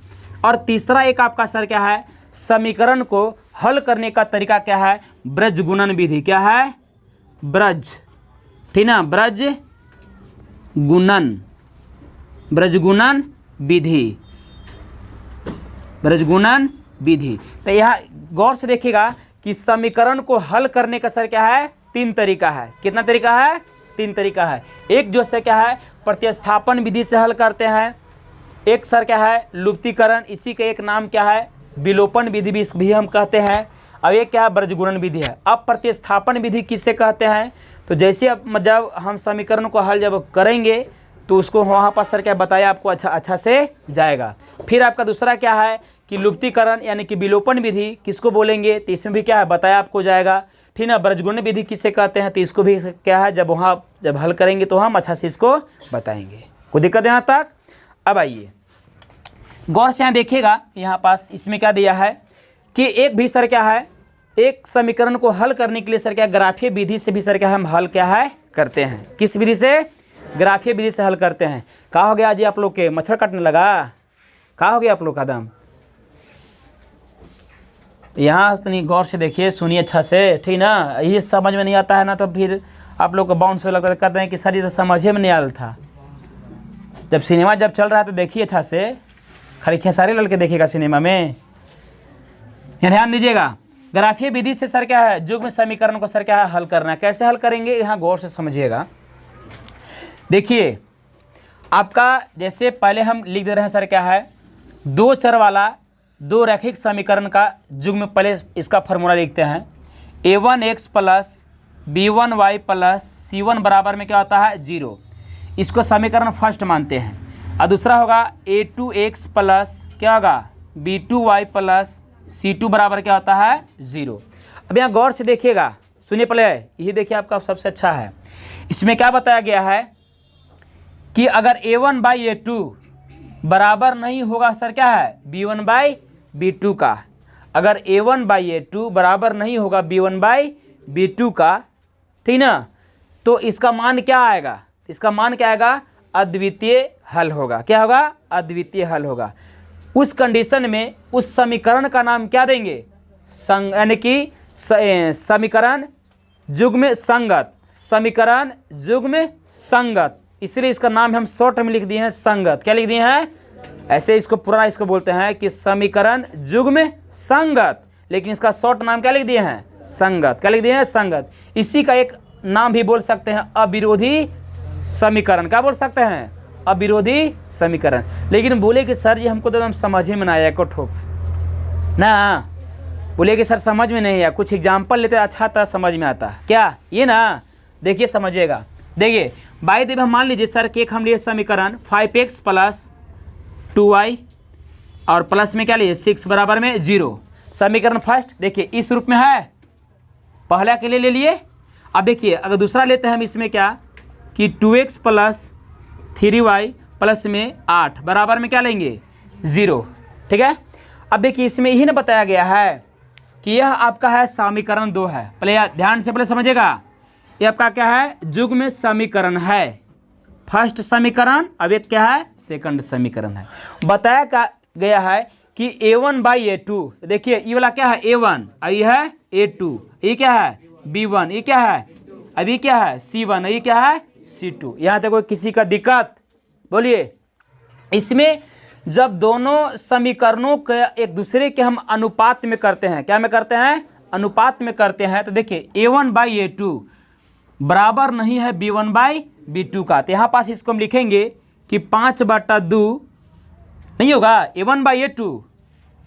और तीसरा एक आपका सर क्या है, समीकरण को हल करने का तरीका क्या है, ब्रज गुणन विधि। क्या है? ब्रज, ठीक ना, ब्रज गुणन विधि। तो यहाँ गौर से देखिएगा कि समीकरण को हल करने का सर क्या है, 3 तरीका है। कितना तरीका है? 3 तरीका है। एक जो से क्या है, प्रतिस्थापन विधि से हल करते हैं। एक सर क्या है, लुप्तीकरण, इसी का एक नाम क्या है, विलोपन विधि भी हम कहते हैं। अब एक क्या है, ब्रजगुणन विधि है। अब प्रतिस्थापन विधि किसे कहते हैं, तो जैसे अब जब हम समीकरण को हल जब करेंगे तो उसको वहाँ पर सर क्या बताया आपको अच्छा से जाएगा। फिर आपका दूसरा क्या है कि लुप्तीकरण यानी कि विलोपन विधि किसको बोलेंगे, तो इसमें भी क्या है बताया आपको जाएगा, ठीक ना। ब्रजगुणन विधि किसे कहते हैं, तो इसको भी क्या है जब हल करेंगे तो हम अच्छा से इसको बताएंगे। कोई दिक्कत यहाँ तक? अब आइए गौर से यहाँ देखिएगा, यहाँ पास इसमें क्या दिया है कि एक भी सर क्या है, एक समीकरण को हल करने के लिए सर क्या ग्राफीय विधि से भी सर क्या हम हल क्या है करते हैं। किस विधि से? ग्राफीय विधि से हल करते हैं। कहाँ हो गया जी आप लोग के मच्छर काटने लगा? कहाँ हो गया आप लोग का दम? यहाँ नहीं, गौर से देखिए, सुनिए अच्छा से, ठीक ना। ये समझ में नहीं आता है ना तो फिर आप लोग को बाउंस लगता कहते हैं कि सर ये तो समझे में नहीं आ रहा था। जब सिनेमा जब चल रहा है तो देखिए अच्छा से, खाली खेसारी लड़के देखिएगा सिनेमा में। ध्यान दीजिएगा, ग्राफीय विधि से सर क्या है, युग्म समीकरण को सर क्या है हल करना है। कैसे हल करेंगे, यहाँ गौर से समझिएगा। देखिए आपका जैसे पहले हम लिख दे रहे हैं सर क्या है, 2 चर वाला 2 रैखिक समीकरण का युग्म। पहले इसका फॉर्मूला लिखते हैं, a1x plus b1y plus c1 बराबर में क्या होता है 0। इसको समीकरण फर्स्ट मानते हैं। और दूसरा होगा a2x प्लस क्या होगा b2y प्लस c2 बराबर क्या होता है 0। अब यहाँ गौर से देखिएगा, सुनिए पहले, यही देखिए आपका सबसे अच्छा है। इसमें क्या बताया गया है कि अगर a1/a2 बराबर नहीं होगा सर क्या है b1/b2 का, अगर a1/a2 बराबर नहीं होगा b1/b2 का, ठीक ना, तो इसका मान क्या आएगा, इसका मान क्या आएगा, अद्वितीय हल होगा। क्या होगा? अद्वितीय हल होगा। उस कंडीशन में उस समीकरण का नाम क्या देंगे, यानी कि समीकरण युग्म संगत, समीकरण युग्म संगत। इसलिए इसका नाम हम शॉर्ट में लिख दिए हैं संगत। क्या लिख दिए हैं? ऐसे इसको पूरा इसको बोलते हैं कि समीकरण युग्म संगत, लेकिन इसका शॉर्ट नाम क्या लिख दिए हैं, संगत। क्या लिख दिए हैं? संगत। इसी का एक नाम भी बोल सकते हैं अविरोधी समीकरण। क्या बोल सकते हैं? अविरोधी समीकरण। लेकिन बोले कि सर ये हमको तो एकदम समझ में ना आया, को ठोक ना, बोले कि सर समझ में नहीं आया, कुछ एग्जाम्पल लेते अच्छा था समझ में आता। क्या ये ना, देखिए समझिएगा। देखिए बाई देव हम मान लीजिए सर कि एक हम लिए समीकरण 5x प्लस 2y और प्लस में क्या लिए 6 बराबर में 0। समीकरण फर्स्ट देखिए इस रूप में है, पहला के लिए ले लिए। अब देखिए अगर दूसरा लेते हैं हम इसमें क्या कि 2x प्लस 3y प्लस में 8 बराबर में क्या लेंगे 0, ठीक है। अब देखिए इसमें यही ना बताया गया है कि यह आपका है समीकरण 2 है। पहले ध्यान से पहले समझिएगा, ये आपका क्या है, युग्म समीकरण है, फर्स्ट समीकरण। अब एक क्या है, सेकंड समीकरण है। बताया गया है कि a1/a2, देखिए ये वाला क्या है a1, अब ये है a2, ये क्या है b1, ये क्या है, अब ये क्या है c1, ये क्या है c2। यहाँ तक कोई किसी का दिक्कत बोलिए। इसमें जब दोनों समीकरणों के एक दूसरे के हम अनुपात में करते हैं, क्या में करते हैं, अनुपात में करते हैं, तो देखिए a1/a2 बराबर नहीं है b1/b2 का, तो यहाँ पास इसको हम लिखेंगे कि 5/2 नहीं होगा a1/a2,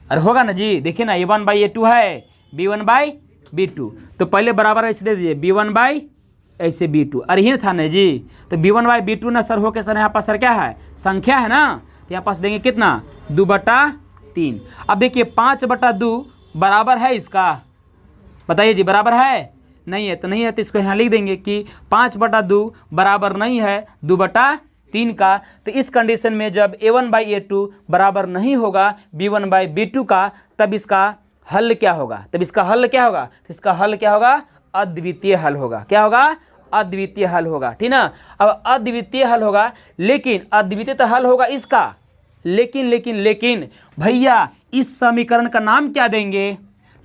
अरे होगा ना जी, देखिए ना a1/a2 है b1/b2 B2। तो पहले बराबर ऐसे दे दीजिए B1 बाई ऐसे B2, अरे ये था ना जी, तो B1 बाई B2 ना सर हो के सर यहाँ पास सर क्या है, संख्या है ना, तो यहाँ पास देंगे कितना 2/3। अब देखिए 5/2 बराबर है इसका, बताइए जी बराबर है, नहीं है, तो नहीं है तो इसको यहाँ लिख देंगे कि 5/2 बराबर नहीं है 2/3 का। तो इस कंडीशन में जब A1 बाई A2 बराबर नहीं होगा B1 बाई B2 का, तब इसका हल क्या होगा, तब इसका हल क्या होगा, तो इसका हल क्या होगा, अद्वितीय हल होगा। क्या होगा, अद्वितीय हल होगा, ठीक ना। अब अद्वितीय हल होगा, लेकिन अद्वितीय तो हल होगा इसका, लेकिन भैया इस समीकरण का नाम क्या देंगे,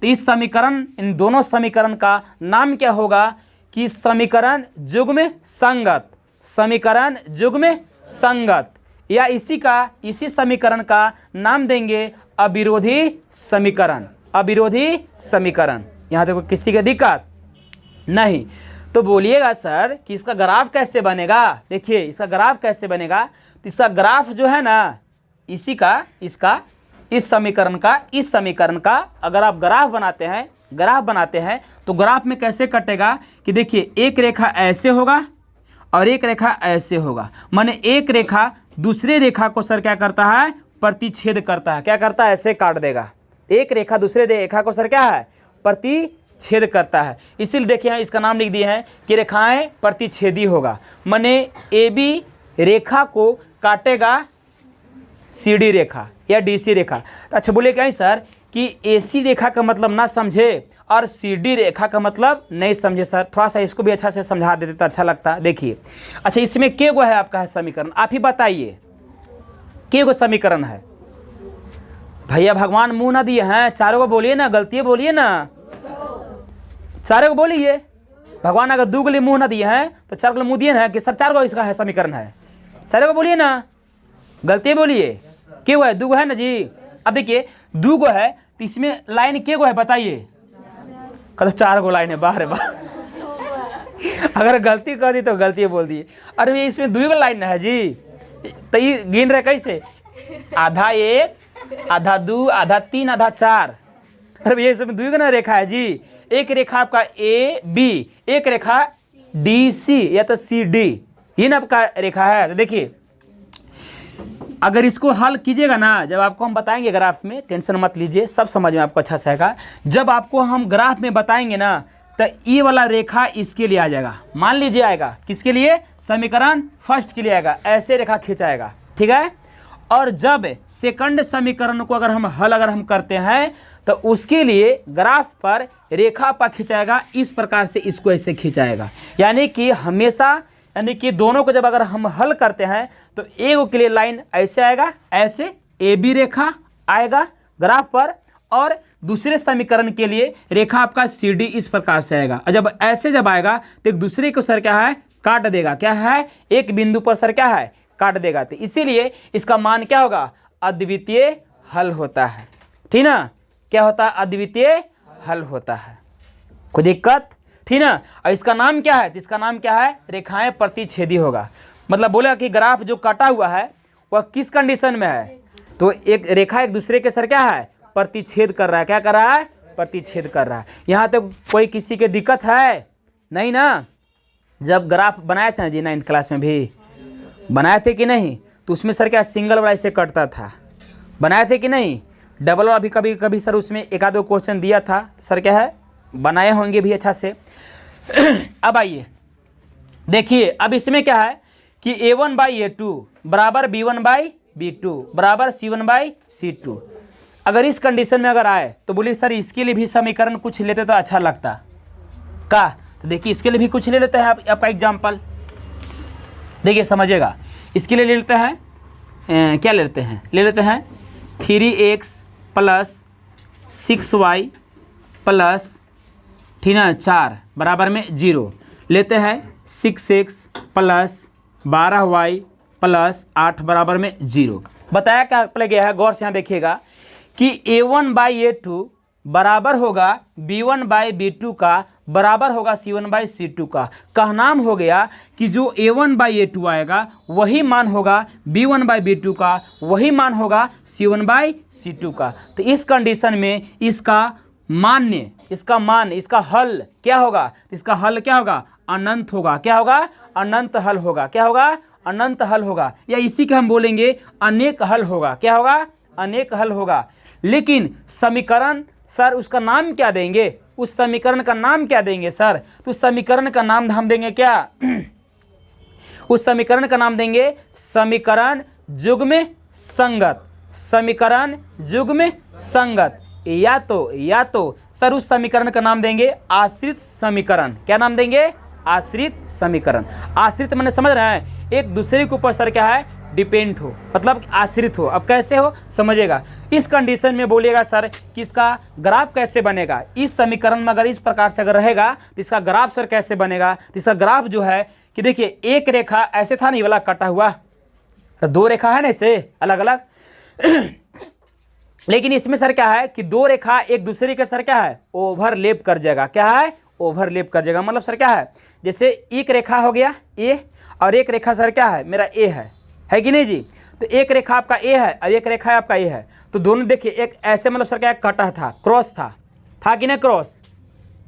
तो इस समीकरण, इन दोनों समीकरण का नाम क्या होगा कि समीकरण युग्म संगत, समीकरण युग्म संगत, या इसी समीकरण का नाम देंगे अविरोधी समीकरण, अविरोधी समीकरण। यहाँ देखो किसी की दिक्कत नहीं, तो बोलिएगा सर कि इसका ग्राफ कैसे बनेगा। देखिए इसका ग्राफ कैसे बनेगा, तो इसका ग्राफ जो है ना, इसी का, इसका, इस समीकरण का अगर आप ग्राफ बनाते हैं तो ग्राफ में कैसे कटेगा कि देखिए एक रेखा ऐसे होगा और एक रेखा ऐसे होगा, माने एक रेखा दूसरे रेखा को सर क्या करता है, प्रतिच्छेद करता है। क्या करता है, ऐसे काट देगा, एक रेखा दूसरे रेखा को सर क्या है, प्रतिच्छेद करता है। इसीलिए देखिए यहाँ इसका नाम लिख दिए हैं कि रेखाएं प्रतिच्छेदी होगा, माने AB रेखा को काटेगा CD रेखा या DC रेखा। तो अच्छा बोले क्या सर कि AC रेखा का मतलब ना समझे और CD रेखा का मतलब नहीं समझे सर, थोड़ा सा इसको भी अच्छा से समझा देते तो अच्छा लगता। देखिए अच्छा इसमें के गो है आपका है समीकरण, आप ही बताइए के गो समीकरण है। भैया भगवान मुंह ना दिए हैं, चारों को बोलिए ना, गलती बोलिए ना, चारों को बोलिए। भगवान अगर 2 के लिए मुंह ना दिए हैं तो 4 के लिए मुंह दिए ना कि सर 4 गो इसका है समीकरण है, चारों को बोलिए ना, गलती बोलिए। क्यों है, 2 है ना जी। अब देखिए 2 गो है तो इसमें लाइन के गो है बताइए, कहते 4 गो लाइन है, बाहर है बाहर। अगर गलती कर दी तो गलती बोल दी, अरे ये इसमें 2 गो लाइन है जी, तो ये गिन रहे कैसे, आधा 1 आधा 2 आधा 3 आधा 4, अरे ये इसमें 2 गो ना रेखा है जी, एक रेखा आपका AB, एक रेखा DC या तो CD, ये ना आपका रेखा है। तो देखिए अगर इसको हल कीजिएगा ना, जब आपको हम बताएंगे ग्राफ में, टेंशन मत लीजिए, सब समझ में आपको अच्छा से आएगा। जब आपको हम ग्राफ में बताएंगे ना तो ये वाला रेखा इसके लिए आ जाएगा, मान लीजिए आएगा किसके लिए, समीकरण फर्स्ट के लिए आएगा, ऐसे रेखा खिंचाएगा, ठीक है। और जब सेकंड समीकरण को अगर हम करते हैं तो उसके लिए ग्राफ पर रेखा पर खिंचाएगा, इस प्रकार से इसको ऐसे खिंचाएगा। यानी कि हमेशा, यानी कि दोनों को जब अगर हम हल करते हैं तो एक के लिए लाइन ऐसे आएगा, ऐसे AB रेखा आएगा ग्राफ पर, और दूसरे समीकरण के लिए रेखा आपका CD इस प्रकार से आएगा। और जब ऐसे जब आएगा तो एक दूसरे को सर क्या है, काट देगा, क्या है, एक बिंदु पर सर क्या है, काट देगा। तो इसीलिए इसका मान क्या होगा, अद्वितीय हल होता है, ठीक ना। क्या होता है, अद्वितीय हल होता है, कोई दिक्कत, ठीक ना। और इसका नाम क्या है, तो इसका नाम क्या है, रेखाएं प्रतिच्छेदी होगा। मतलब बोला कि ग्राफ जो काटा हुआ है वह किस कंडीशन में है, तो एक रेखा एक दूसरे के सर क्या है, प्रतिच्छेद कर रहा है। क्या कर रहा है, प्रतिच्छेद कर रहा है। यहाँ तक कोई किसी के दिक्कत है नहीं ना। जब ग्राफ बनाए थे ना जी 9th क्लास में भी बनाए थे कि नहीं, तो उसमें सर क्या सिंगल वाला ऐसे कटता था, बनाए थे कि नहीं। डबल वाला भी कभी कभी सर उसमें 1-2 क्वेश्चन दिया था, सर क्या है बनाए होंगे भी अच्छा से। अब आइए देखिए, अब इसमें क्या है कि A1 बाई A2 बराबर B1 बाई B2 बराबर C1 बाई C2। अगर इस कंडीशन में अगर आए तो बोलिए सर इसके लिए भी समीकरण कुछ लेते तो अच्छा लगता का। तो देखिए इसके लिए भी कुछ ले लेते हैं आपका एग्जाम्पल, देखिए समझिएगा। इसके लिए ले लेते हैं क्या ले लेते हैं 3x प्लस 6y प्लस, ठीक ना, 4 बराबर में 0 लेते हैं 6x प्लस 12y प्लस 8 बराबर में 0। बताया क्या पहले गया है, गौर से यहाँ देखिएगा कि A1 बाई A2 बराबर होगा B1 बाई B2 का, बराबर होगा C1 बाई C2 का। कहनाम हो गया कि जो A1 बाई A2 आएगा वही मान होगा B1 बाई B2 का, वही मान होगा C1 बाई C2 का। तो इस कंडीशन में इसका मान्य, इसका मान, इसका हल क्या होगा? इसका हल क्या होगा? अनंत होगा। क्या होगा? अनंत हल होगा। क्या होगा? अनंत हल होगा, या इसी के हम बोलेंगे अनेक हल होगा। क्या होगा? अनेक हल होगा। लेकिन समीकरण सर उसका नाम क्या देंगे? उस समीकरण का नाम क्या देंगे सर? तो उस समीकरण का नाम हम देंगे क्या? उस समीकरण का नाम देंगे समीकरण युग्म संगत। समीकरण युग्म संगत, या तो सर उस समीकरण का नाम देंगे आश्रित समीकरण। क्या नाम देंगे? आश्रित समीकरण। आश्रित मैंने समझ रहे हैं, एक दूसरे के ऊपर सर क्या है? डिपेंड हो, मतलब आश्रित हो। अब कैसे हो समझिएगा। इस कंडीशन में बोलिएगा सर कि इसका ग्राफ कैसे बनेगा? इस समीकरण में अगर इस प्रकार से अगर रहेगा तो इसका ग्राफ सर कैसे बनेगा? तो इसका ग्राफ जो है कि देखिए, एक रेखा ऐसे था नहीं वाला कटा हुआ, तो दो रेखा है ना इसे अलग अलग लेकिन इसमें सर क्या है कि दो रेखा एक दूसरे के सर क्या है? ओवरलैप कर जाएगा। क्या है? ओवरलैप कर जाएगा। मतलब सर क्या है, जैसे एक रेखा हो गया ए, और एक रेखा सर क्या है? मेरा ए है कि नहीं जी? तो एक रेखा आपका ए है और एक रेखा आपका ए है, तो दोनों देखिए एक ऐसे मतलब सर क्या कटा था, क्रॉस था कि नहीं? क्रॉस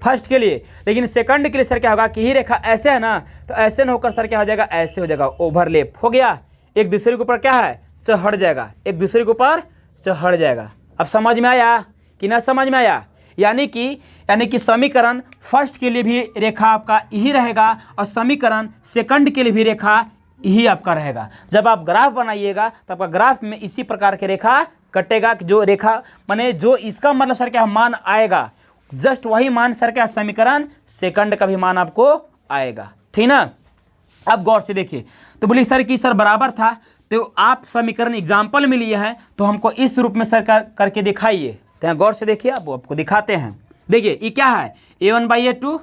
फर्स्ट के लिए, लेकिन सेकंड के लिए सर क्या होगा कि ही रेखा ऐसे है ना, तो ऐसे न होकर सर क्या हो जाएगा? ऐसे हो जाएगा, ओवरलैप हो गया, एक दूसरे के ऊपर क्या है? चढ़ जाएगा, एक दूसरे के ऊपर चढ़ जाएगा। अब समझ में आया कि ना समझ में आया? यानी कि समीकरण फर्स्ट के लिए भी रेखा आपका यही रहेगा और समीकरण सेकंड के लिए भी रेखा यही आपका रहेगा। जब आप ग्राफ बनाइएगा तो आपका ग्राफ में इसी प्रकार के रेखा कटेगा कि जो रेखा माने जो इसका मतलब सर क्या मान आएगा, जस्ट वही मान सर क्या समीकरण सेकंड का भी मान आपको आएगा। ठीक ना? अब गौर से देखिए, तो बोलिए सर कि सर बराबर था, तो आप समीकरण एग्जाम्पल में लिए हैं तो हमको इस रूप में सर करके दिखाइए। तो यहाँ गौर से देखिए, अब आपको दिखाते हैं। देखिए ये क्या है? a1/a2,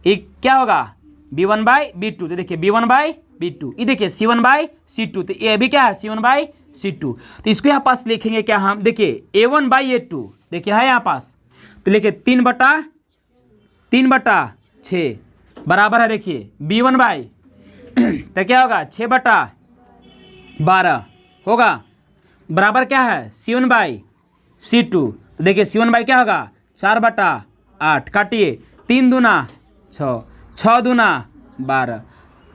ये क्या होगा? b1/b2। तो देखिए b1/b2, ये देखिए c1/c2, तो ये भी क्या है? c1/c2। तो इसको यहाँ पास लिखेंगे क्या हम? देखिए a1/a2 देखिए है यहाँ पास, तो लिखिए 3/6 बराबर है, देखिए b1 तो क्या होगा? 6/12 होगा, बराबर क्या है? c1/c2। तो देखिए c1 क्या होगा? 4/8, काटिए, 3 दूना 6, 6 दूना 12,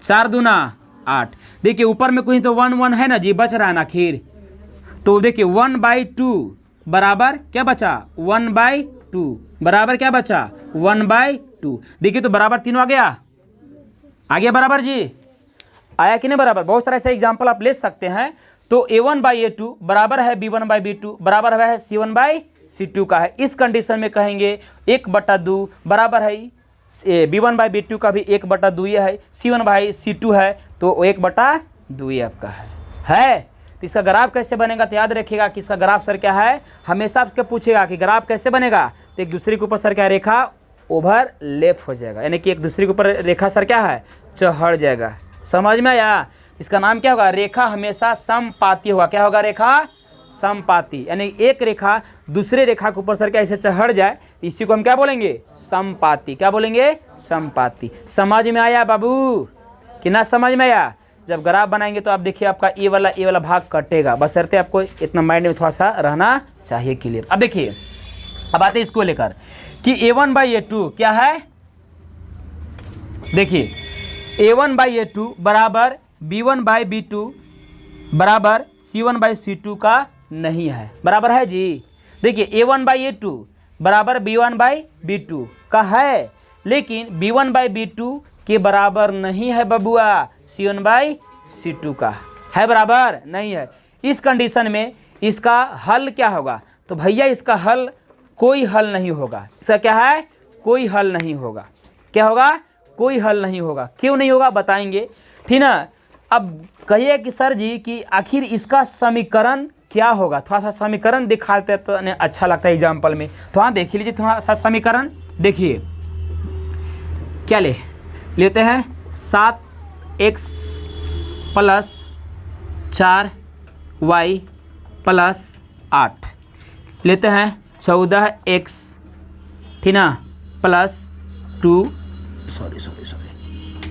4 दूना 8। देखिए ऊपर में कोई तो 1 है ना जी, बच रहा है ना आखिर, तो देखिए 1/2 बराबर क्या बचा? 1/2 बराबर क्या बचा? 1/2। देखिए तो बराबर तीनों आ गया बराबर जी, आया कि नहीं बराबर? बहुत सारा ऐसे एग्जाम्पल आप ले सकते हैं। तो a1/a2 बराबर है b1/b2 बराबर है c1/c2 का है। इस कंडीशन में कहेंगे 1/2 बराबर है b1/b2 का भी 1/2 है, c1/c2 है तो 1/2 आपका है। तो इसका ग्राफ कैसे बनेगा? तो याद रखिएगा कि इसका ग्राफ सर क्या है? हमेशा आपसे पूछेगा कि ग्राफ कैसे बनेगा, तो एक दूसरे के ऊपर सर क्या रेखा ओवरलैप हो जाएगा, यानी कि एक दूसरे के ऊपर रेखा सर क्या है? चढ़ जाएगा। समझ में आया? इसका नाम क्या होगा? रेखा हमेशा समपाती होगा। क्या होगा? रेखा समपाती, यानी एक रेखा दूसरे रेखा के ऊपर सर क्या ऐसे चढ़ जाए, इसी को हम क्या बोलेंगे? समपाती। क्या बोलेंगे? समपाती। समझ में आया बाबू कि ना समझ में आया? जब ग्राफ बनाएंगे तो आप देखिए आपका ये वाला भाग कटेगा, बशर्ते आपको इतना माइंड में थोड़ा सा रहना चाहिए क्लियर। अब देखिए, अब आते हैं इसको लेकर कि a1/a2 क्या है? देखिए a1/a2 बराबर b1/b2 बराबर c1/c2 का नहीं है, बराबर है जी। देखिए a1/a2 बराबर b1/b2 का है, लेकिन b1/b2 के बराबर नहीं है बबुआ, c1/c2 का है, बराबर नहीं है। इस कंडीशन में इसका हल क्या होगा? तो भैया इसका हल कोई हल नहीं होगा। इसका क्या है? कोई हल नहीं होगा। क्या होगा? कोई हल नहीं होगा। क्यों नहीं होगा बताएंगे, ठीक ना? अब कहिए कि सर जी कि आखिर इसका समीकरण क्या होगा? थोड़ा सा समीकरण दिखाते तो अच्छा लगता है एग्जाम्पल में। तो हाँ देख लीजिए थोड़ा सा समीकरण। देखिए क्या लेते हैं? 7x + 4y + 8 लेते हैं। 14x ठीक ना +2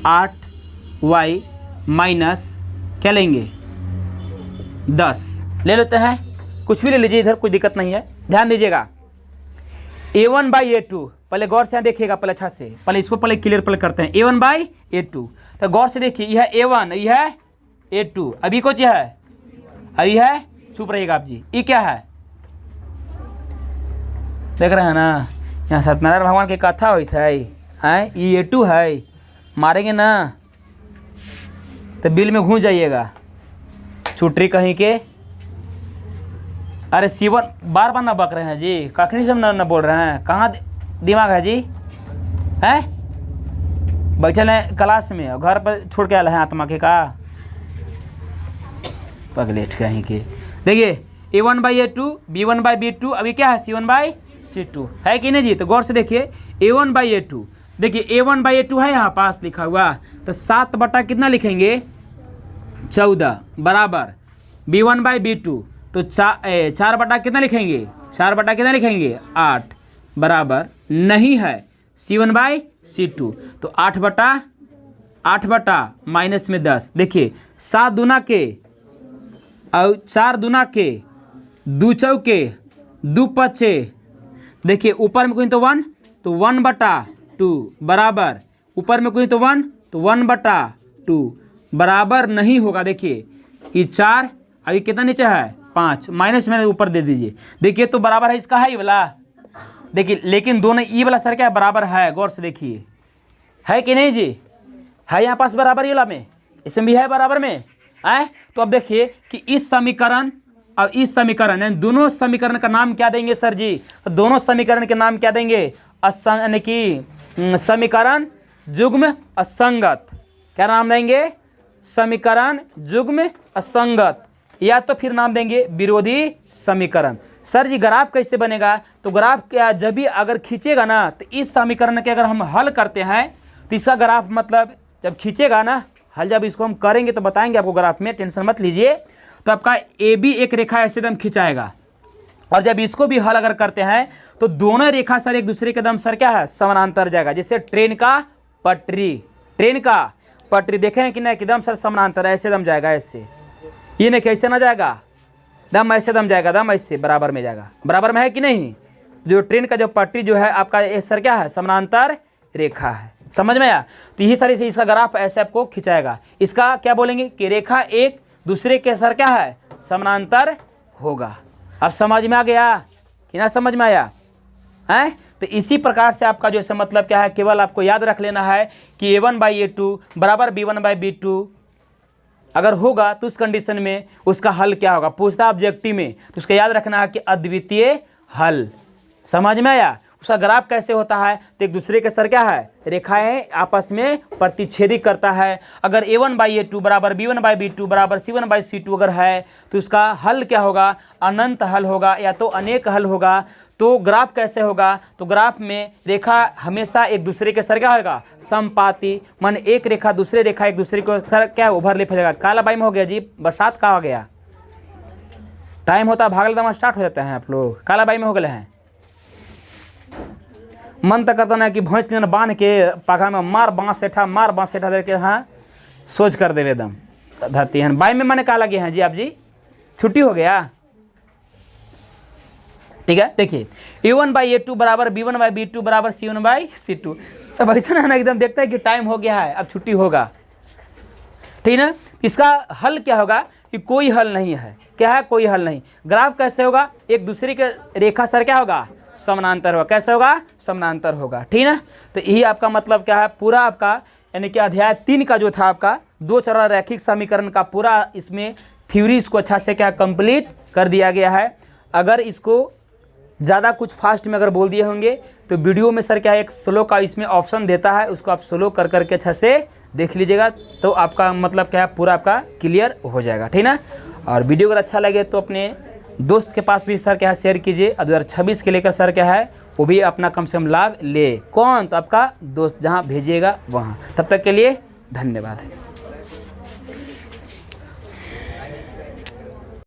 8y माइनस क्या लेंगे? 10 ले लेते हैं, कुछ भी ले लीजिए, इधर कोई दिक्कत नहीं है। ध्यान दीजिएगा, A1/A2, पहले गौर से यहाँ देखिएगा, पहले अच्छा से, पहले इसको पहले क्लियर पहले करते हैं। A1/A2, तो गौर से देखिए, यह A1, यह A2, अभी कुछ है, अभी है, चुप रहिएगा आप जी, ये क्या है, देख रहे हैं ना, यहाँ सत्यनारायण भगवान की कथा हुई थी, हैं, ये A2 है, मारेंगे ना तो बिल में घुस जाइएगा, छुट्टी कहीं के। अरे शिवन बार बार ना बक रहे हैं जी, कखनी से ना बोल रहे हैं, कहाँ दिमाग है जी, हैं, बैठे हैं क्लास में और घर पर छोड़ के आए हैं आत्मा के का, पगलेट कहीं के। देखिए A1/A2, B1/B2, अभी क्या है, C1/C2 है कि नहीं जी। तो गौर से देखिए A1/A2, देखिए A1/A2 है यहाँ पास लिखा हुआ, तो 7 बटा कितना लिखेंगे, 14 बराबर B1/B2, तो 4 बटा कितना लिखेंगे, 4 बटा कितना लिखेंगे, 8 बराबर नहीं है C1/C2, तो 8 बटा माइनस में 10। देखिए 7 दूना के और 4 दूना के, 2 चौके, 2 पचे, देखिए ऊपर में कोई तो 1, तो 1/2 बराबर, ऊपर में कोई तो 1, तो 1/2 बराबर नहीं होगा। देखिए ये 4, अभी कितना नीचे है, 5, माइनस में ऊपर दे दीजिए। देखिए तो बराबर है, इसका है ये वाला, देखिए लेकिन दोनों ये वाला सर क्या बराबर है, गौर से देखिए, है कि नहीं जी, है यहाँ पास बराबर, ये वाला में, इसमें भी है बराबर में, है। तो अब देखिए कि इस समीकरण और इस समीकरण, यानी दोनों समीकरण का नाम क्या देंगे सर जी, दोनों समीकरण के नाम क्या देंगे, यानी कि समीकरण जुग्म असंगत, क्या नाम देंगे, समीकरण जुग्म असंगत, या तो फिर नाम देंगे विरोधी समीकरण। सर जी ग्राफ कैसे बनेगा, तो ग्राफ क्या, जब भी अगर खींचेगा ना, तो इस समीकरण के अगर हम हल करते हैं तो इसका ग्राफ मतलब जब खींचेगा ना, हल जब इसको हम करेंगे तो बताएंगे आपको ग्राफ में, टेंशन मत लीजिए। तो आपका AB एक रेखा ऐसे एकदम खिंचाएगा, और जब इसको भी हल अगर करते हैं तो दोनों रेखा सर एक दूसरे के एकदम सर क्या है, समानांतर जाएगा। जैसे ट्रेन का पटरी देखे हैं कि नहीं, एकदम सर समानांतर ऐसे दम जाएगा, ऐसे ये नहीं कैसे ना जाएगा, दम ऐसे दम जाएगा, दम ऐसे बराबर में जाएगा, बराबर में है कि नहीं। जो ट्रेन का जो पटरी जो है आपका ये सर क्या है, समानांतर रेखा है, समझ में आया। तो यही सारी से इसका ग्राफ ऐसे आपको खिंचाएगा। इसका क्या बोलेंगे कि रेखा एक दूसरे के सर क्या है, समानांतर होगा। अब समझ में आ गया कि ना, समझ में आया है। तो इसी प्रकार से आपका जो है मतलब क्या है, केवल आपको याद रख लेना है कि A1/A2 बराबर B1/B2 अगर होगा तो उस कंडीशन में उसका हल क्या होगा, पूछता ऑब्जेक्टिव में, तो उसका याद रखना है कि अद्वितीय हल। समझ में आया। उसका ग्राफ कैसे होता है, तो एक दूसरे के सर क्या है, रेखाएं आपस में प्रतिच्छेदित करता है। अगर A1/A2 बराबर B1/B2 बराबर C1/C2 अगर है तो उसका हल क्या होगा, अनंत हल होगा या तो अनेक हल होगा। तो ग्राफ कैसे होगा, तो ग्राफ में रेखा हमेशा एक दूसरे के सर क्या होगा, समपाती, मन एक रेखा दूसरे रेखा एक दूसरे को सर क्या ओवरलैप हो जाएगा। काला बाई में हो गया जी, बरसात का हो गया, टाइम होता है भागल दमा स्टार्ट हो जाता है आप लोग, काला बाई में हो गए हैं। मन तक करता ना कि भैंस ने बांध के पाखा में मार बाँस सेठा दे के, हाँ सोच कर देवे दम धरती है। बाई में मैंने कहा लगे हैं जी, आप जी छुट्टी हो गया, ठीक है। देखिए A1/A2 बराबर B1/B2 बराबर C1/C2, सब ऐसा है ना, एकदम देखता है कि टाइम हो गया है, अब छुट्टी होगा, ठीक है ना। इसका हल क्या होगा कि कोई हल नहीं है, क्या है, कोई हल नहीं। ग्राफ कैसे होगा, एक दूसरे के रेखा सर क्या होगा, समानांतर होगा। कैसे होगा, समानांतर होगा, ठीक है ना। तो यही आपका मतलब क्या है, पूरा आपका यानी कि अध्याय 3 का जो था आपका 2 चरण रैखिक समीकरण का पूरा इसमें थ्योरी इसको अच्छा से क्या कंप्लीट कर दिया गया है। अगर इसको ज़्यादा कुछ फास्ट में अगर बोल दिए होंगे तो वीडियो में सर क्या है, एक स्लो का इसमें ऑप्शन देता है, उसको आप स्लो कर करके अच्छा से देख लीजिएगा, तो आपका मतलब क्या है, पूरा आपका क्लियर हो जाएगा, ठीक ना। और वीडियो अगर अच्छा लगे तो अपने दोस्त के पास भी सर क्या है शेयर कीजिए। 2026 के लेकर सर क्या है वो भी अपना कम से कम लाभ ले। कौन, तो आपका दोस्त जहाँ भेजिएगा वहाँ। तब तक के लिए धन्यवाद।